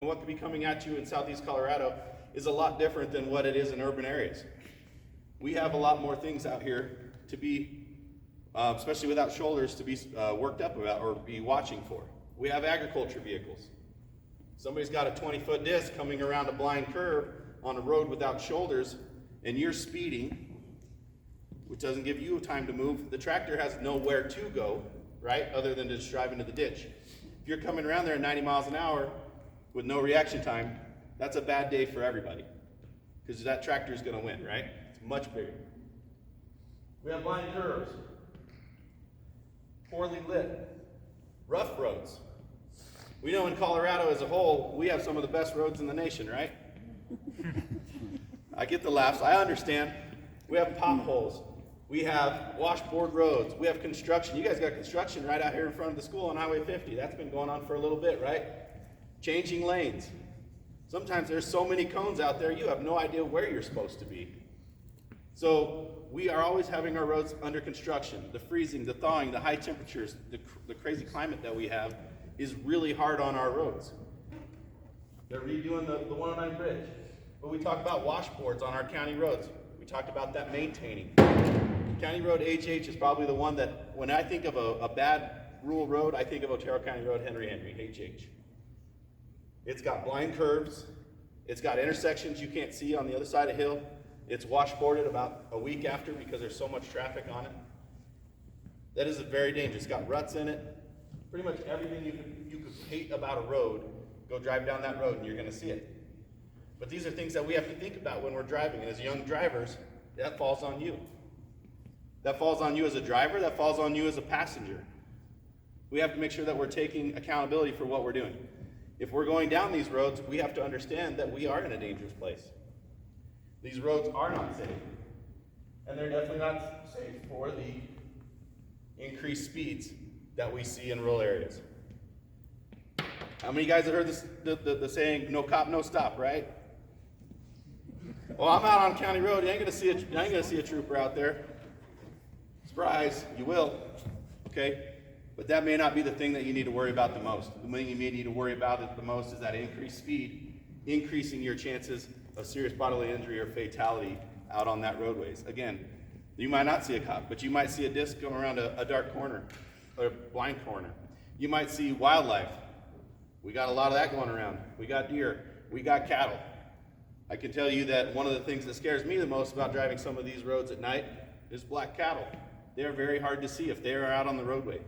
what could be coming at you in southeast Colorado is a lot different than what it is in urban areas. We have a lot more things out here to be, especially without shoulders, to be worked up about or be watching for. We have agriculture vehicles. Somebody's got a 20-foot disc coming around a blind curve on a road without shoulders, and you're speeding, which doesn't give you time to move. The tractor has nowhere to go, right, other than to just drive into the ditch. If you're coming around there at 90 miles an hour with no reaction time, that's a bad day for everybody, because that tractor is going to win, right? It's much bigger. We have blind curves, poorly lit, rough roads. We know in Colorado as a whole, we have some of the best roads in the nation, right? I get the laughs, I understand. We have potholes. We have washboard roads. We have construction. You guys got construction right out here in front of the school on Highway 50. That's been going on for a little bit, right? Changing lanes. Sometimes there's so many cones out there, you have no idea where you're supposed to be. So we are always having our roads under construction. The freezing, the thawing, the high temperatures, the crazy climate that we have is really hard on our roads. They're redoing the 109 bridge. But we talk about washboards on our county roads. We talked about that maintaining. County Road HH is probably the one that, when I think of a bad rural road, I think of Otero County Road Henry HH. It's got blind curves. It's got intersections you can't see on the other side of the hill. It's washboarded about a week after because there's so much traffic on it. That is very dangerous. It's got ruts in it. Pretty much everything you could hate about a road, go drive down that road and you're going to see it. But these are things that we have to think about when we're driving. And as young drivers, that falls on you. That falls on you as a driver. That falls on you as a passenger. We have to make sure that we're taking accountability for what we're doing. If we're going down these roads, we have to understand that we are in a dangerous place. These roads are not safe. And they're definitely not safe for the increased speeds that we see in rural areas. How many of you guys have heard this, the saying, no cop, no stop, right? Well, I'm out on County Road, you ain't gonna see a trooper out there. Surprise, you will, okay? But that may not be the thing that you need to worry about the most. The thing you may need to worry about the most is that increased speed, increasing your chances of serious bodily injury or fatality out on that roadways. Again, you might not see a cop, but you might see a disc going around a dark corner, or a blind corner. You might see wildlife. We got a lot of that going around. We got deer, we got cattle. I can tell you that one of the things that scares me the most about driving some of these roads at night is black cattle. They're very hard to see if they are out on the roadway.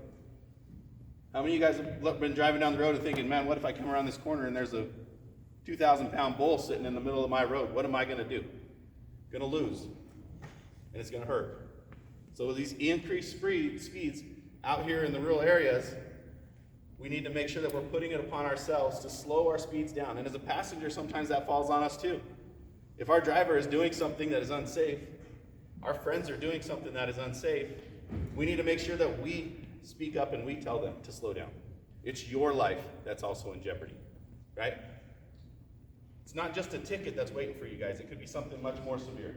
How many of you guys have been driving down the road and thinking, man, what if I come around this corner and there's a 2,000-pound bull sitting in the middle of my road? What am I gonna do? Gonna lose, and it's gonna hurt. So with these increased speeds out here in the rural areas, we need to make sure that we're putting it upon ourselves to slow our speeds down. And as a passenger, sometimes that falls on us too. If our driver is doing something that is unsafe, our friends are doing something that is unsafe, we need to make sure that we speak up and we tell them to slow down. It's your life that's also in jeopardy, right? It's not just a ticket that's waiting for you guys. It could be something much more severe.